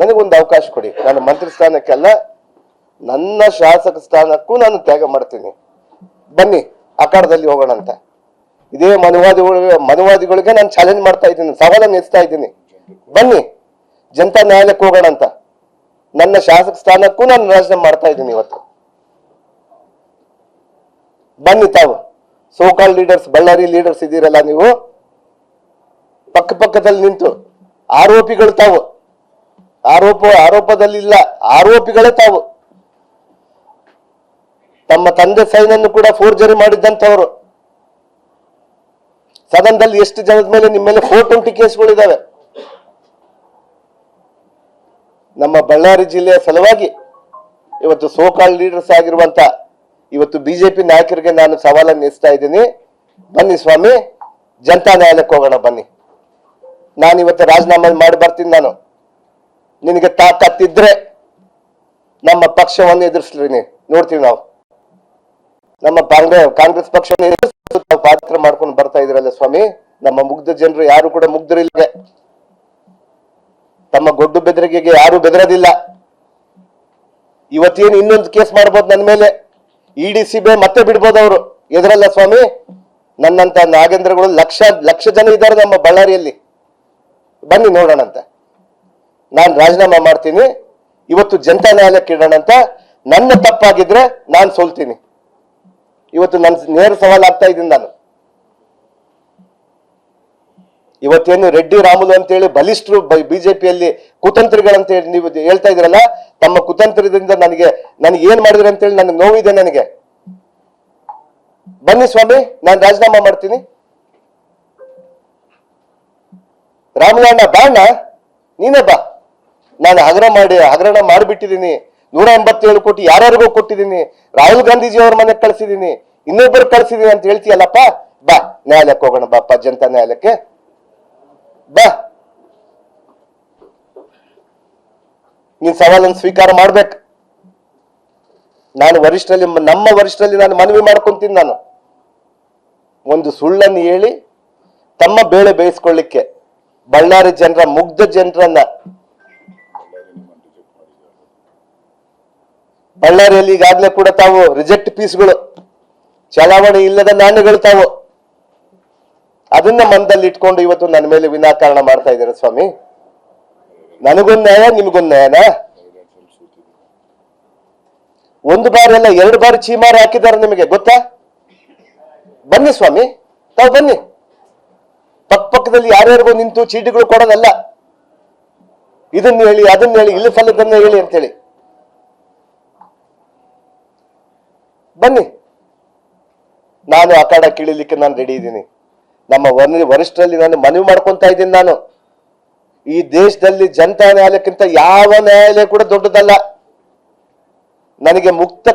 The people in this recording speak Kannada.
ನನಗೊಂದು ಅವಕಾಶ ಕೊಡಿ. ನಾನು ಮಂತ್ರಿ ಸ್ಥಾನಕ್ಕೆಲ್ಲ, ನನ್ನ ಶಾಸಕ ಸ್ಥಾನಕ್ಕೂ ನಾನು ತ್ಯಾಗ ಮಾಡ್ತೀನಿ. ಬನ್ನಿ ಅಖಾಡದಲ್ಲಿ ಹೋಗೋಣ ಅಂತ. ಇದೇ ಮನುವಾದಿಗಳಿಗೆ ನಾನು ಚಾಲೆಂಜ್ ಮಾಡ್ತಾ ಇದ್ದೀನಿ, ಸವಾಲನ್ನು ಎತ್ತಾ ಇದ್ದೀನಿ. ಬನ್ನಿ ಜನತಾ ನ್ಯಾಯಾಲಯಕ್ಕೆ ಹೋಗೋಣ ಅಂತ. ನನ್ನ ಶಾಸಕ ಸ್ಥಾನಕ್ಕೂ ನಾನು ರಾಜೀನಾಮೆ ಮಾಡ್ತಾ ಇದ್ದೀನಿ ಇವತ್ತು. ಬನ್ನಿ ತಾವು ಸೋಕಾಲ್ ಲೀಡರ್ಸ್, ಬಳ್ಳಾರಿ ಲೀಡರ್ಸ್ ಇದ್ದೀರಲ್ಲ ನೀವು, ಪಕ್ಕದಲ್ಲಿ ನಿಂತು ಆರೋಪಿಗಳು ತಾವು, ಆರೋಪದಲ್ಲಿಲ್ಲ, ಆರೋಪಿಗಳೇ ತಾವು. ತಮ್ಮ ತಂದೆ ಸೈನನ್ನು ಕೂಡ ಫೋರ್ಜರಿ ಮಾಡಿದ್ದಂಥವ್ರು. ಸದನದಲ್ಲಿ ಎಷ್ಟು ಜನದ ಮೇಲೆ ನಿಮ್ಮ ಮೇಲೆ 420 ಕೇಸ್ಗಳಿದ್ದಾವೆ. ನಮ್ಮ ಬಳ್ಳಾರಿ ಜಿಲ್ಲೆಯ ಸಲುವಾಗಿ ಇವತ್ತು ಸೋಕಾಲ್ ಲೀಡರ್ಸ್ ಆಗಿರುವಂತ ಇವತ್ತು ಬಿಜೆಪಿ ನಾಯಕರಿಗೆ ನಾನು ಸವಾಲನ್ನು ಎಸ್ತಾ ಇದ್ದೀನಿ. ಬನ್ನಿ ಸ್ವಾಮಿ, ಜನತಾ ನ್ಯಾಯಾಲಯಕ್ಕೆ ಹೋಗೋಣ. ಬನ್ನಿ, ನಾನು ಇವತ್ತು ರಾಜೀನಾಮೆ ಮಾಡಿ ಬರ್ತೀನಿ. ನಾನು ನಿನಗೆ ತಾಕತ್ತಿದ್ರೆ ನಮ್ಮ ಪಕ್ಷವನ್ನು ಎದುರಿಸ್ಲಿ, ನೋಡ್ತೀವಿ ನಾವು. ನಮ್ಮ ಕಾಂಗ್ರೆಸ್ ಪಕ್ಷವನ್ನು ಪಾತ್ರ ಮಾಡ್ಕೊಂಡು ಬರ್ತಾ ಇದ್ರಲ್ಲ ಸ್ವಾಮಿ. ನಮ್ಮ ಮುಗ್ಧ ಜನರು ಯಾರು ಕೂಡ ಮುಗ್ಧರಿಲ್ಲ. ತಮ್ಮ ಗೊಡ್ಡು ಬೆದರಿಕೆಗೆ ಯಾರು ಬೆದರೋದಿಲ್ಲ. ಇವತ್ತೇನು ಇನ್ನೊಂದು ಕೇಸ್ ಮಾಡ್ಬೋದು ನನ್ನ ಮೇಲೆ, ಇಡಿ ಸಿಬಿಐ ಮತ್ತೆ ಬಿಡ್ಬೋದು. ಅವರು ಎದುರಲ್ಲ ಸ್ವಾಮಿ. ನನ್ನಂತ ನಾಗೇಂದ್ರಗಳು ಲಕ್ಷ ಜನ ಇದ್ದಾರೆ ನಮ್ಮ ಬಳ್ಳಾರಿಯಲ್ಲಿ. ಬನ್ನಿ ನೋಡೋಣ ಅಂತ. ನಾನು ರಾಜೀನಾಮೆ ಮಾಡ್ತೀನಿ. ಇವತ್ತು ಜನತಾ ನ್ಯಾಯಾಲಯಕ್ಕೆ ಇಡೋಣ ಅಂತ. ನನ್ನ ತಪ್ಪಾಗಿದ್ರೆ ನಾನು ಸೋಲ್ತೀನಿ. ಇವತ್ತು ನನ್ನ ನೇರ ಸವಾಲ್ ಆಗ್ತಾ ಇದ್ದೀನಿ ನಾನು. ಇವತ್ತೇನು ರೆಡ್ಡಿ ರಾಮುಲು ಅಂತೇಳಿ ಬಲಿಷ್ಠರು ಬಿಜೆಪಿಯಲ್ಲಿ ಕುತಂತ್ರಿಗಳಂತ ಹೇಳಿ ನೀವು ಹೇಳ್ತಾ ಇದ್ರಲ್ಲ, ತಮ್ಮ ಕುತಂತ್ರದಿಂದ ನನಗೆ ಏನ್ ಮಾಡಿದ್ರಿ ಅಂತೇಳಿ ನನಗೆ ನೋವಿದೆ. ನನಗೆ ಬನ್ನಿ ಸ್ವಾಮಿ, ನಾನು ರಾಜೀನಾಮೆ ಮಾಡ್ತೀನಿ. ರಾಮಲಣ್ಣ ಬಾಣ, ನೀನೇ ಬಾ. ನಾನು ಹಗರಣ ಮಾಡಿಬಿಟ್ಟಿದ್ದೀನಿ. 187 ಕೋಟಿ ಯಾರ್ಯಾರಿಗೂ ಕೊಟ್ಟಿದ್ದೀನಿ. ರಾಹುಲ್ ಗಾಂಧೀಜಿ ಅವ್ರ ಮನೆಗೆ ಕಳ್ಸಿದ್ದೀನಿ, ಇನ್ನೊಬ್ಬರು ಕಳ್ಸಿದೀನಿ ಅಂತ ಹೇಳ್ತೀಯಲ್ಲಪ್ಪ. ಬಾ ನ್ಯಾಯಾಲಯಕ್ಕೆ ಹೋಗೋಣ. ಬಾಪ್ಪ ಜನತಾ ನ್ಯಾಯಾಲಯಕ್ಕೆ ಬಾ. ನೀನ್ ಸವಾಲನ್ನು ಸ್ವೀಕಾರ ಮಾಡ್ಬೇಕು. ನಮ್ಮ ವರಿಷ್ಠರಲ್ಲಿ ನಾನು ಮನವಿ ಮಾಡ್ಕೊಂತೀನಿ. ನಾನು ಒಂದು ಸುಳ್ಳನ್ನು ಹೇಳಿ ತಮ್ಮ ಬೇಳೆ ಬೇಯಿಸ್ಕೊಳ್ಳಿಕ್ಕೆ ಬಳ್ಳಾರಿ ಜನರ, ಮುಗ್ಧ ಜನರನ್ನ, ಬಳ್ಳಾರಿಯಲ್ಲಿ ಈಗಾಗಲೇ ಕೂಡ ತಾವು ರಿಜೆಕ್ಟ್ ಪೀಸ್ಗಳು, ಚಲಾವಣೆ ಇಲ್ಲದ ನಾಣ್ಯಗಳು ತಾವು, ಅದನ್ನ ಮನದಲ್ಲಿ ಇಟ್ಕೊಂಡು ಇವತ್ತು ನನ್ನ ಮೇಲೆ ವಿನಾಕಾರಣ ಮಾಡ್ತಾ ಇದ್ದಾರೆ ಸ್ವಾಮಿ. ನನಗೊಂದು ನ್ಯಾಯ, ನಿಮಗೊಂದು ನ್ಯಾಯನಾ? ಒಂದು ಬಾರಿ ಅಲ್ಲ, 2 ಬಾರಿ ಚೀಮಾರಿ ಹಾಕಿದ್ದಾರೆ. ನಿಮಗೆ ಗೊತ್ತಾ? ಬನ್ನಿ ಸ್ವಾಮಿ, ತಾವು ಬನ್ನಿ. ಪಕ್ಕದಲ್ಲಿ ಯಾರ್ಯಾರಿಗೂ ನಿಂತು ಚೀಟಿಗಳು ಕೊಡೋದಲ್ಲ. ಇದನ್ನ ಹೇಳಿ, ಅದನ್ನ ಹೇಳಿ, ಇಲ್ಲಿ ಫಲದನ್ನ ಹೇಳಿ ಅಂತೇಳಿ. ಬನ್ನಿ, ನಾನು ಅಖಾಡ ಕೀಳಿಲಿಕ್ಕೆ ನಾನು ರೆಡಿ ಇದ್ದೀನಿ. ನಮ್ಮ ವರಿಷ್ಠರಲ್ಲಿ ನಾನು ಮನವಿ ಮಾಡ್ಕೊಂತ ಇದ್ದೀನಿ. ನಾನು ಈ ದೇಶದಲ್ಲಿ ಜನತಾ ನ್ಯಾಯಾಲಯಕ್ಕಿಂತ ಯಾವ ನ್ಯಾಯಾಲಯ ಕೂಡ ದೊಡ್ಡದಲ್ಲ. ನನಗೆ ಮುಕ್ತ